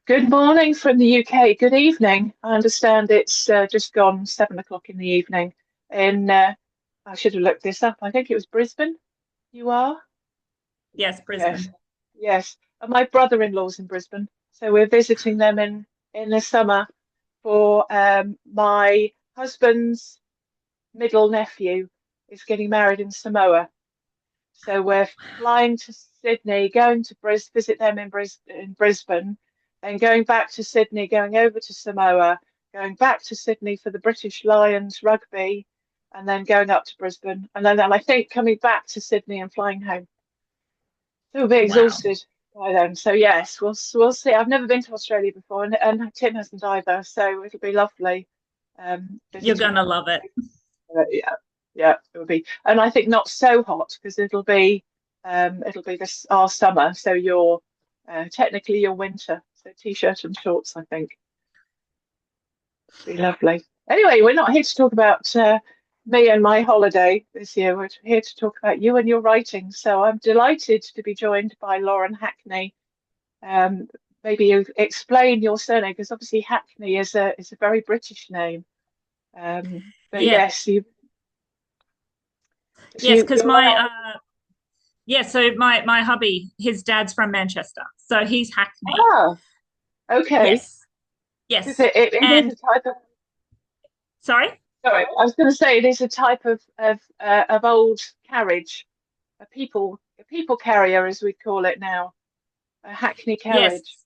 Good morning from the UK. Good evening. I understand it's just gone 7 o'clock in the evening. In I should have looked this up. I think it was Brisbane. You are? Yes, Yes, Brisbane. yes. And my brother-in-law's in Brisbane, so we're visiting them in the summer for my husband's middle nephew is getting married in Samoa. So we're flying to Sydney, going to visit them in Brisbane, then going back to Sydney, going over to Samoa, going back to Sydney for the British Lions rugby, and then going up to Brisbane, and then I think coming back to Sydney and flying home. So we'll be Wow. exhausted by then. So yes, we'll see. I've never been to Australia before, and Tim hasn't either, so it'll be lovely You're visiting gonna them. love it. Yeah, yeah, it will be, and I think not so hot because it'll be this our summer, so you're technically your winter. So t-shirt and shorts, I think, be lovely. Anyway, we're not here to talk about me and my holiday this year. We're here to talk about you and your writing. So I'm delighted to be joined by Lauren Hackney. Um, Maybe you explain your surname because obviously Hackney is a very British name. But Yeah, yes, you so yes, you because you're my so my hubby, his dad's from Manchester, so he's Hackney. ah, okay. Yes, Because yes. it is And a type of, sorry? sorry, I was going to say it is a type of old carriage, a people carrier as we call it now, a hackney Yes. carriage.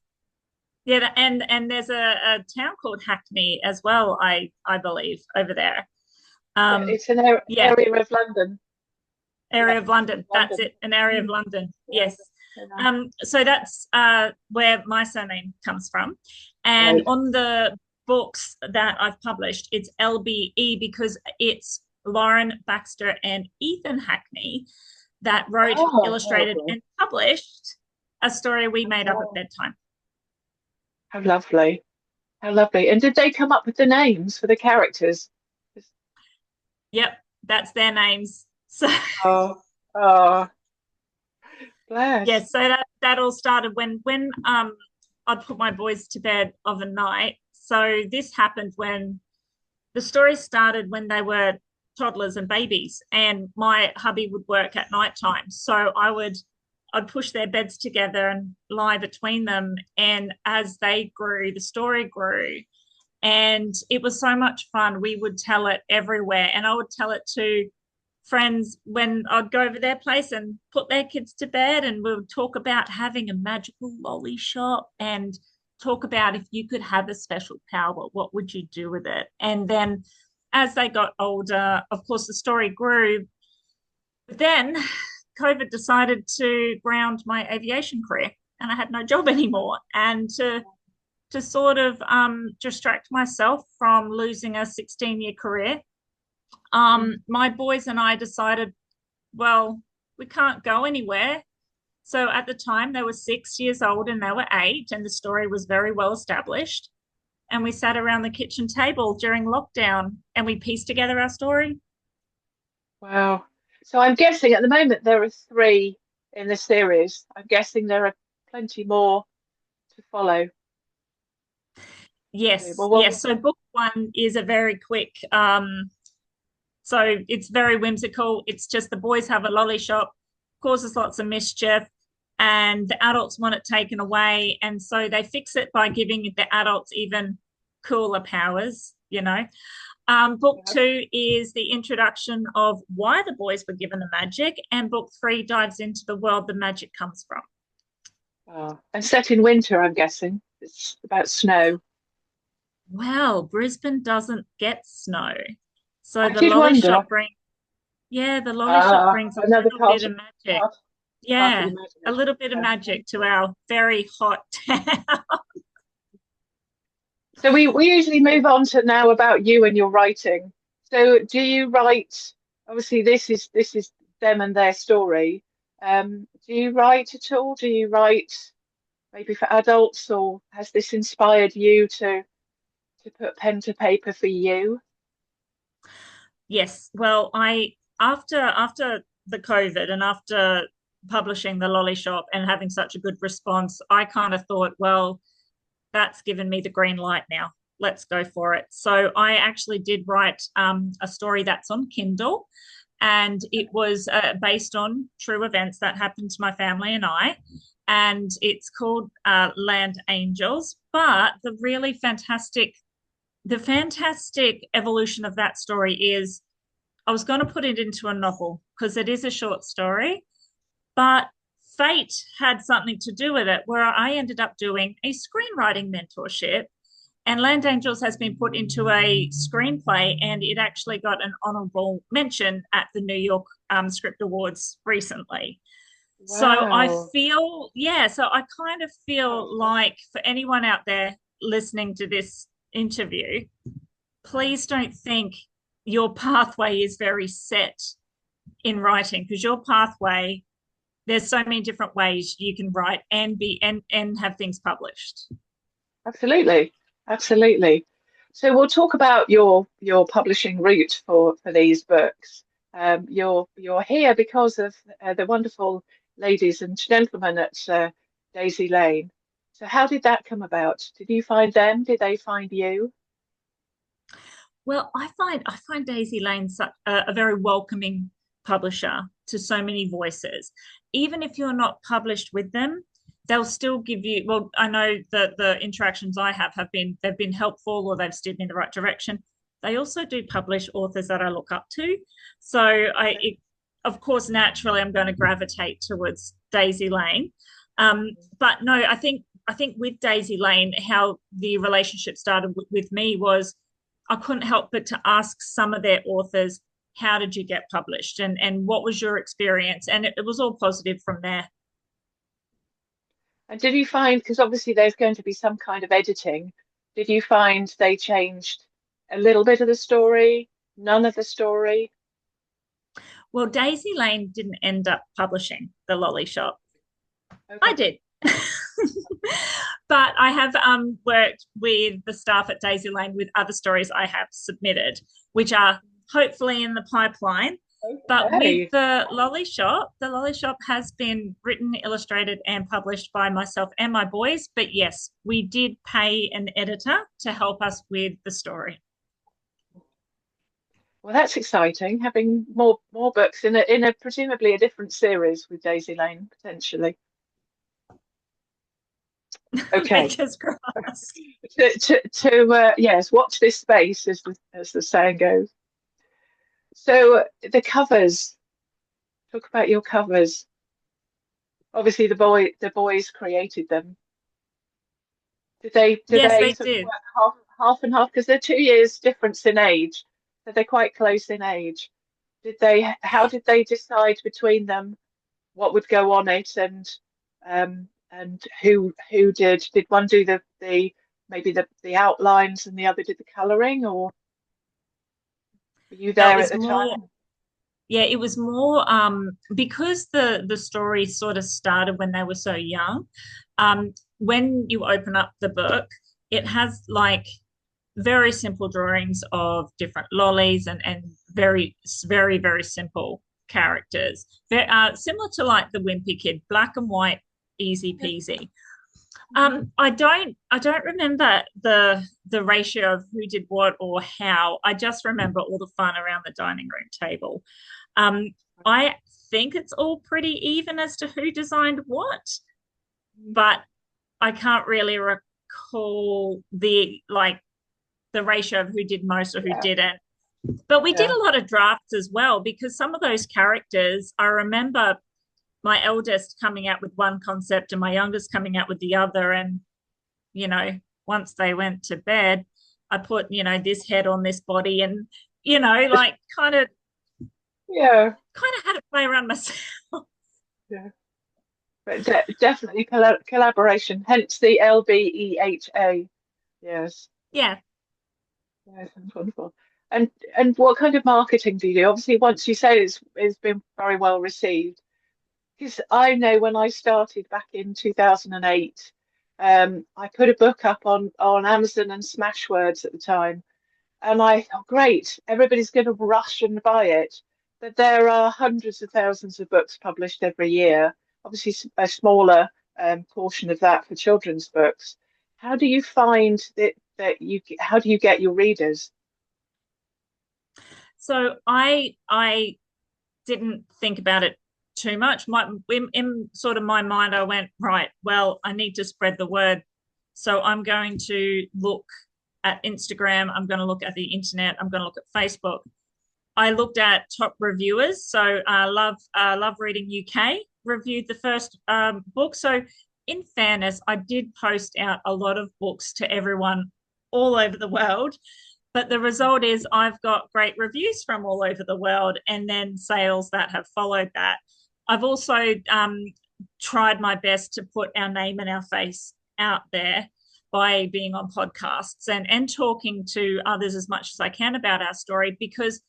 Yeah, and there's a town called Hackney as well, I believe, over there. Yeah, Um, it's an yeah, area of London. area Yeah, of London. That's London. it, an area of Mm, London. yeah, Yes. very nice. So that's where my surname comes from. And Right. on the books that I've published, it's LBE because it's Lauren, Baxter, and Ethan Hackney that wrote, Oh, illustrated, okay. and published a story we made up at Oh, bedtime. how lovely. How lovely. And did they come up with the names for the characters? Yep, that's their names. So Oh, oh, yeah, bless. so that all started when I'd put my boys to bed of a night. So this happened when the story started when they were toddlers and babies, and my hubby would work at night time. So I'd push their beds together and lie between them. And as they grew, the story grew. And it was so much fun. We would tell it everywhere. And I would tell it to friends when I'd go over their place and put their kids to bed, and we would talk about having a magical lolly shop and talk about if you could have a special power, what would you do with it? And then as they got older, of course, the story grew. But then COVID decided to ground my aviation career, and I had no job anymore. And to sort of distract myself from losing a 16-year career, Mm. my boys and I decided, well, we can't go anywhere. So at the time, they were 6 years old and they were eight, and the story was very well established. And we sat around the kitchen table during lockdown and we pieced together our story. Wow. So I'm guessing at the moment there are three in the series. I'm guessing there are plenty more to follow. Yes, Well, yes. So book one is a very quick, so it's very whimsical. It's just the boys have a lolly shop, causes lots of mischief, and the adults want it taken away. And so they fix it by giving the adults even cooler powers. Book yeah. two is the introduction of why the boys were given the magic, and book three dives into the world the magic comes from. And set in winter, I'm guessing. It's about snow. Well, Brisbane doesn't get snow. So I the did lolly wonder. shop brings, yeah, the lolly shop brings a Another little bit of magic. part, part of Yeah, the a madness. little bit of Yeah. magic to our very hot town. So we usually move on to now about you and your writing. So do you write? Obviously, this is them and their story. Do you write at all? Do you write maybe for adults, or has this inspired you to put pen to paper for you? Yes, well, I after the COVID and after publishing the lolly shop and having such a good response, I kind of thought, well, that's given me the green light now. Let's go for it. So I actually did write a story that's on Kindle, and it was based on true events that happened to my family and I. And it's called Land Angels. But the fantastic evolution of that story is I was going to put it into a novel because it is a short story, but fate had something to do with it where I ended up doing a screenwriting mentorship, and Land Angels has been put into a screenplay, and it actually got an honorable mention at the New York Script Awards recently. So I Wow. feel, yeah, so I kind of feel like for anyone out there listening to this interview, please don't think your pathway is very set in writing, because your pathway, there's so many different ways you can write and be and have things published. Absolutely. Absolutely. So we'll talk about your publishing route for these books. You're here because of the wonderful ladies and gentlemen at Daisy Lane. So how did that come about? Did you find them? Did they find you? Well, I find Daisy Lane such a very welcoming publisher to so many voices. Even if you're not published with them, they'll still give you. Well, I know that the interactions I have been they've been helpful, or they've steered me in the right direction. They also do publish authors that I look up to. So of course, naturally, I'm going to gravitate towards Daisy Lane. But no, I think with Daisy Lane, how the relationship started with me was I couldn't help but to ask some of their authors, how did you get published, and what was your experience? And it was all positive from there. And did you find, because obviously there's going to be some kind of editing, did you find they changed a little bit of the story, none of the story? Well, Daisy Lane didn't end up publishing the Lolly Shop. I Okay. did. But I have worked with the staff at Daisy Lane with other stories I have submitted, which are hopefully in the pipeline. But with Okay. The Lolly Shop has been written, illustrated, and published by myself and my boys. But yes, we did pay an editor to help us with the story. Well, that's exciting, having more books in a presumably a different series with Daisy Lane potentially. Okay. Fingers crossed. Yes, watch this space as the saying goes. So the covers, talk about your covers. Obviously the boys created them. Do Yes, they they sort of did. work half and half because they're 2 years difference in age, so they're quite close in age. How did they decide between them what would go on it, and who did one do the maybe the outlines and the other did the colouring, or were you Now it there at was the more, time? yeah, it was more because the story sort of started when they were so young. When you open up the book, it has like very simple drawings of different lollies and very simple characters. Similar to like the Wimpy Kid, black and white, easy peasy. I don't remember the ratio of who did what or how. I just remember all the fun around the dining room table. Um, I think it's all pretty even as to who designed what, but I can't really recall the ratio of who did most or who Yeah, didn't. But we did yeah. a lot of drafts as well because some of those characters, I remember my eldest coming out with one concept and my youngest coming out with the other. And, you know, once they went to bed, I put, this head on this body and, like Yeah, kind of had to play around myself. yeah. But definitely collaboration, hence the LBEHA. Yes. Yeah. Yes, that's wonderful. And what kind of marketing do you do? Obviously, once you say it's been very well received, because I know when I started back in 2008, I put a book up on Amazon and Smashwords at the time, and I thought, great, everybody's going to rush and buy it. But there are hundreds of thousands of books published every year. Obviously, a smaller portion of that for children's books. how do you find how do you get your readers? So I didn't think about it too much. In sort of my mind, I went, right, well, I need to spread the word. So I'm going to look at Instagram. I'm going to look at the internet. I'm going to look at Facebook. I looked at top reviewers. So Love Reading UK reviewed the first book. So in fairness, I did post out a lot of books to everyone all over the world. But the result is I've got great reviews from all over the world and then sales that have followed that. I've also tried my best to put our name and our face out there by being on podcasts and talking to others as much as I can about our story, because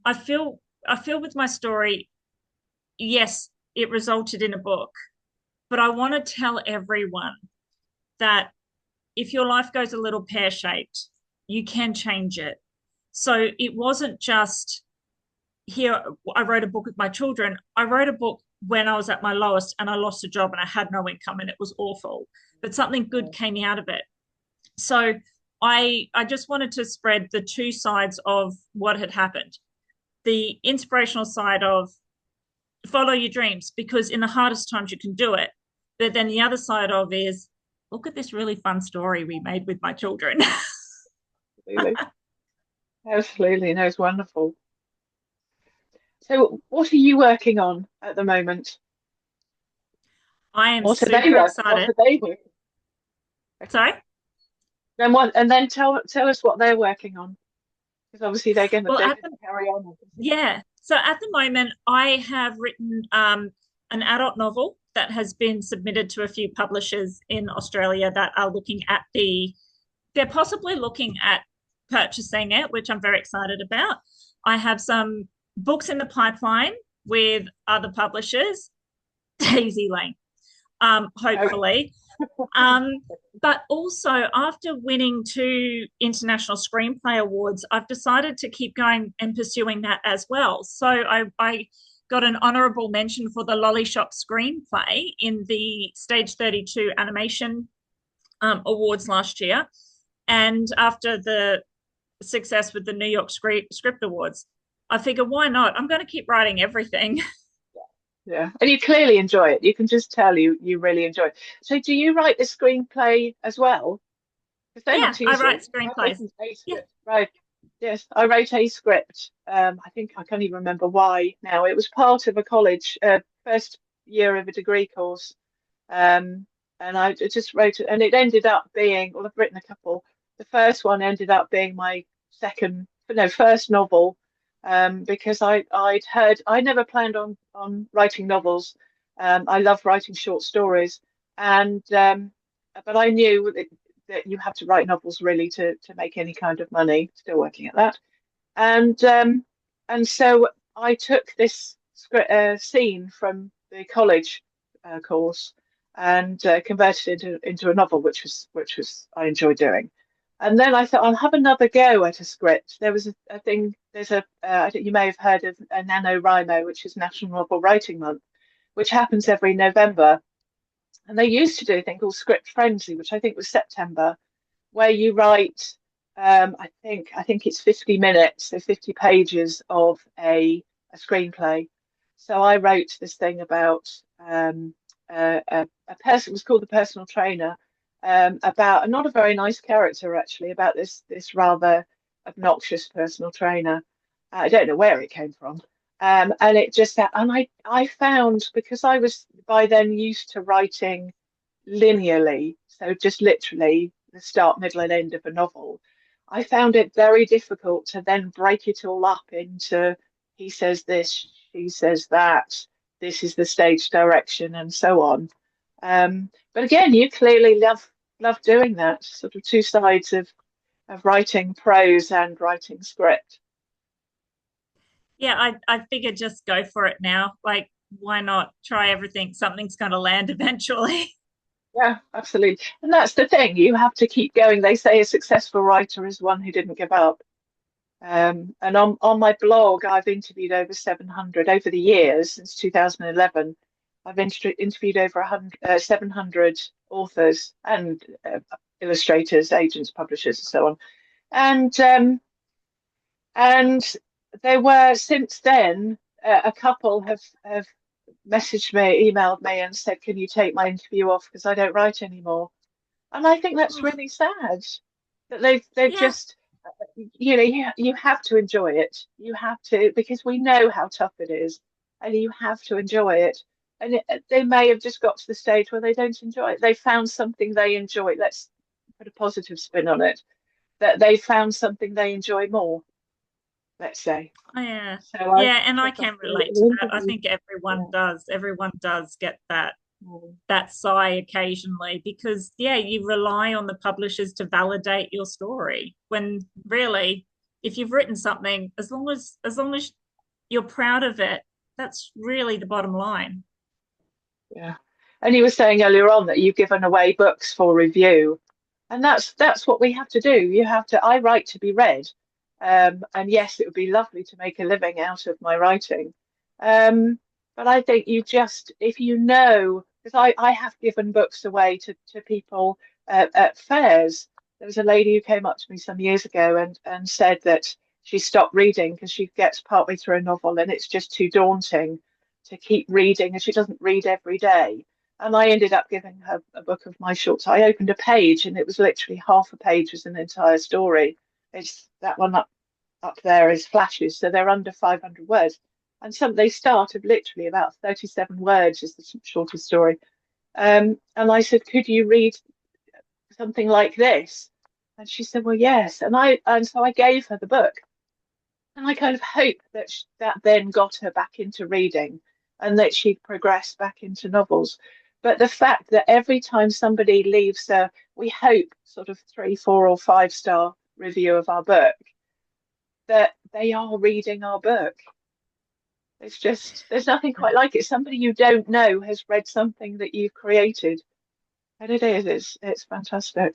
I feel with my story, yes, it resulted in a book, but I want to tell everyone that if your life goes a little pear-shaped, you can change it. So it wasn't just here, I wrote a book with my children. I wrote a book when I was at my lowest and I lost a job and I had no income and it was awful, but something good came out of it. So I just wanted to spread the two sides of what had happened. The inspirational side of follow your dreams, because in the hardest times you can do it. But then the other side of is look at this really fun story we made with my children. Absolutely, absolutely, no, it's wonderful. So, what are you working on at the moment? I am What are they super working? What excited. are they working? Sorry. Then what? And then tell us what they're working on, because obviously Well, they're at going the to carry on. yeah. So at the moment, I have written an adult novel that has been submitted to a few publishers in Australia that are looking at they're possibly looking at purchasing it, which I'm very excited about. I have some books in the pipeline with other publishers, Daisy Lane, Okay. hopefully. Um, but also, after winning two international screenplay awards, I've decided to keep going and pursuing that as well. So I got an honourable mention for the Lolly Shop screenplay in the Stage 32 animation awards last year. And after the success with the New York Script Awards, I figure, why not? I'm going to keep writing everything. Yeah, and you clearly enjoy it. You can just tell you really enjoy it. So, do you write the screenplay as well? Because they're Yeah, not I easy. write I've screenplays. written a Yeah. script, right? Yes, I wrote a script. I think I can't even remember why now. It was part of a college first year of a degree course, um, and I just wrote it, and it ended up being. Well, I've written a couple. The first one ended up being my second, no, first novel, because I'd heard I never planned on writing novels. I love writing short stories, and but I knew that you have to write novels really to make any kind of money. Still working at that, and so I took this scene from the college course and converted it into a novel, which was I enjoyed doing. And then I thought I'll have another go at a script. There was a thing. There's I think you may have heard of a NaNoWriMo, which is National Novel Writing Month, which happens every November. And they used to do a thing called Script Frenzy, which I think was September, where you write, I think it's 50 minutes, so 50 pages of a screenplay. So I wrote this thing about a person, it was called The Personal Trainer, about not a very nice character actually, about this rather obnoxious personal trainer. I don't know where it came from. And it just and I found, because I was by then used to writing linearly, so just literally the start, middle, and end of a novel, I found it very difficult to then break it all up into he says this, she says that, this is the stage direction, and so on. But again, you clearly love doing that, sort of two sides of writing prose and writing script. Yeah, I figured just go for it now. Like, why not try everything? Something's going to land eventually. Yeah, absolutely. And that's the thing, you have to keep going. They say a successful writer is one who didn't give up. And on my blog, I've interviewed over 700 over the years since 2011. I've interviewed over 700 authors and illustrators, agents, publishers, and so on. And they were since then a couple have messaged me, emailed me, and said, "Can you take my interview off because I don't write anymore?" And I think that's Oh, really sad that they've yeah, just, you have to enjoy it. You have to, because we know how tough it is, and you have to enjoy it. And they may have just got to the stage where they don't enjoy it. They found something they enjoy. Let's put a positive spin on it, that they found something they enjoy more, let's say. oh, yeah, So I yeah, and I took off can relate to the that. I interview. think everyone Yeah. does. Everyone does get Mm. that sigh occasionally because yeah, you rely on the publishers to validate your story when really, if you've written something, as long as you're proud of it, that's really the bottom line. Yeah. And you were saying earlier on that you've given away books for review. And that's what we have to do. You have to, I write to be read. And yes, it would be lovely to make a living out of my writing. But I think you just, if you know, because I have given books away to people at fairs. There was a lady who came up to me some years ago and said that she stopped reading because she gets partway through a novel and it's just too daunting to keep reading, and she doesn't read every day. And I ended up giving her a book of my shorts. I opened a page and it was literally half a page was an entire story. It's that one up there is flashes, so they're under 500 words. And some they start of literally about 37 words is the shortest story. And I said, could you read something like this? And she said, well, yes. And so I gave her the book. And I kind of hope that that then got her back into reading and that she progressed back into novels. But the fact that every time somebody leaves a, we hope, sort of 3, 4, or 5 star review of our book, that they are reading our book. It's just, there's nothing quite like it. Somebody you don't know has read something that you've created. And it's fantastic.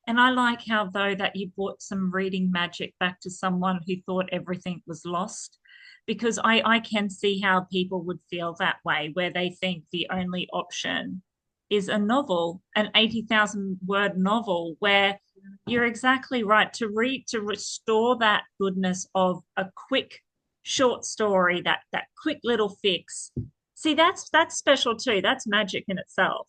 And I like how, though, that you brought some reading magic back to someone who thought everything was lost. Because I can see how people would feel that way, where they think the only option is a novel, an 80,000 word novel, where you're exactly right to read, to restore that goodness of a quick short story, that quick little fix. See, that's special too. That's magic in itself.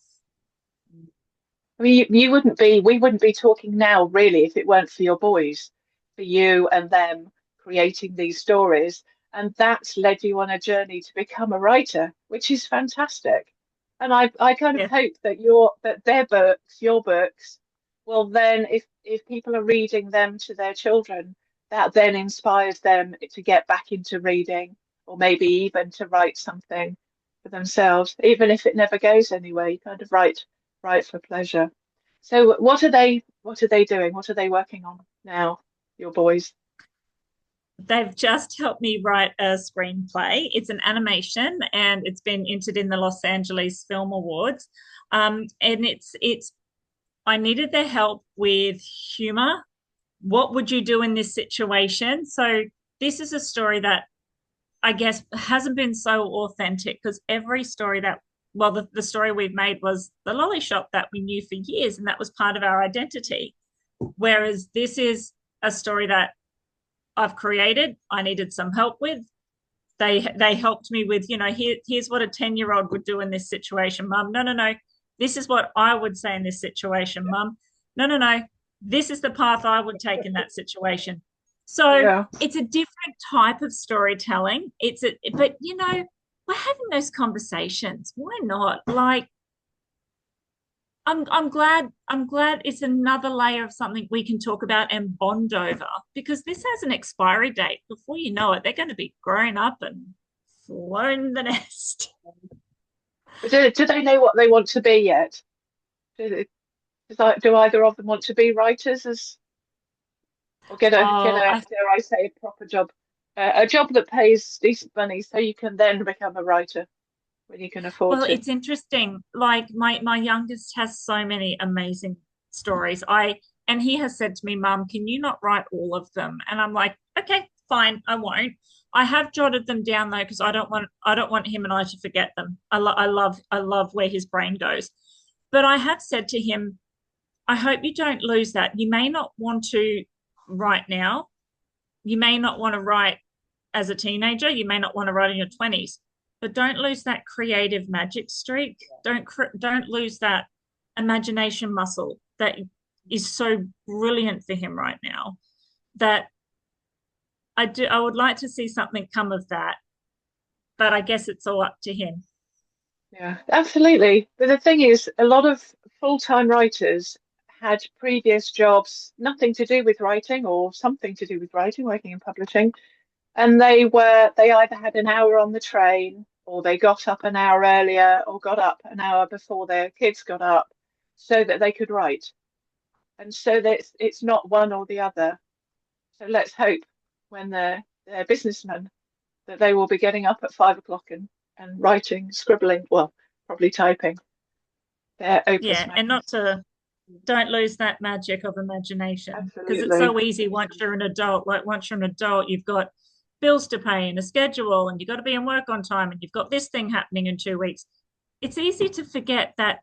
I mean, we wouldn't be talking now, really, if it weren't for your boys, for you and them creating these stories. And that's led you on a journey to become a writer, which is fantastic. And I kind of Yeah. hope that their books, your books, will then, if people are reading them to their children, that then inspires them to get back into reading, or maybe even to write something for themselves, even if it never goes anywhere. You kind of write for pleasure. So what are they doing? What are they working on now, your boys? They've just helped me write a screenplay. It's an animation and it's been entered in the Los Angeles Film Awards. And it's I needed their help with humor. What would you do in this situation? So this is a story that I guess hasn't been so authentic because every story that well, the story we've made was the lolly shop that we knew for years, and that was part of our identity. Whereas this is a story that I've created, I needed some help with. They helped me with, here's what a 10-year-old would do in this situation, mum. No, no, no. This is what I would say in this situation, mum. No, no, no. This is the path I would take in that situation. So Yeah. it's a different type of storytelling. But we're having those conversations. Why not? Like, I'm glad it's another layer of something we can talk about and bond over because this has an expiry date. Before you know it, they're going to be grown up and flown the nest. But do they know what they want to be yet? Do either of them want to be writers or get Oh, a, dare I say, a proper job, a job that pays decent money so you can then become a writer when you can afford well, to? it's interesting. Like my youngest has so many amazing stories. And he has said to me, Mum, can you not write all of them? And I'm like, okay, fine, I won't. I have jotted them down though because I don't want him and I to forget them. I love where his brain goes. But I have said to him, I hope you don't lose that. You may not want to write now. You may not want to write as a teenager. You may not want to write in your 20s, but don't lose that creative magic streak. Don't lose that imagination muscle that is so brilliant for him right now. That I would like to see something come of that, but I guess it's all up to him. Yeah, absolutely. But the thing is, a lot of full-time writers had previous jobs, nothing to do with writing or something to do with writing, working in publishing. And they either had an hour on the train or they got up an hour earlier or got up an hour before their kids got up so that they could write. And so that it's not one or the other. So let's hope when they're businessmen that they will be getting up at 5 o'clock and writing, scribbling, well, probably typing their opus Yeah, and not magnus. to don't lose that magic of imagination because it's Absolutely. so easy once you're an adult. Like once you're an adult, you've got bills to pay and a schedule, and you've got to be in work on time, and you've got this thing happening in 2 weeks. It's easy to forget that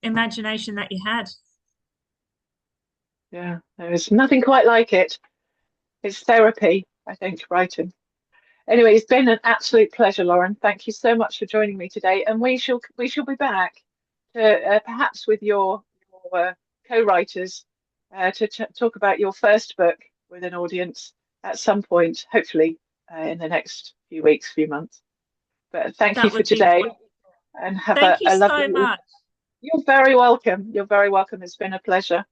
imagination that you had. Yeah, there's nothing quite like it. It's therapy, I think, writing. Anyway, it's been an absolute pleasure, Lauren. Thank you so much for joining me today, and we shall be back to perhaps with your co-writers to talk about your first book with an audience at some point, hopefully in the next few weeks, few months. But thank you That for would be today, wonderful. and have Thank you a so lovely. much. You're very welcome. You're very welcome. It's been a pleasure.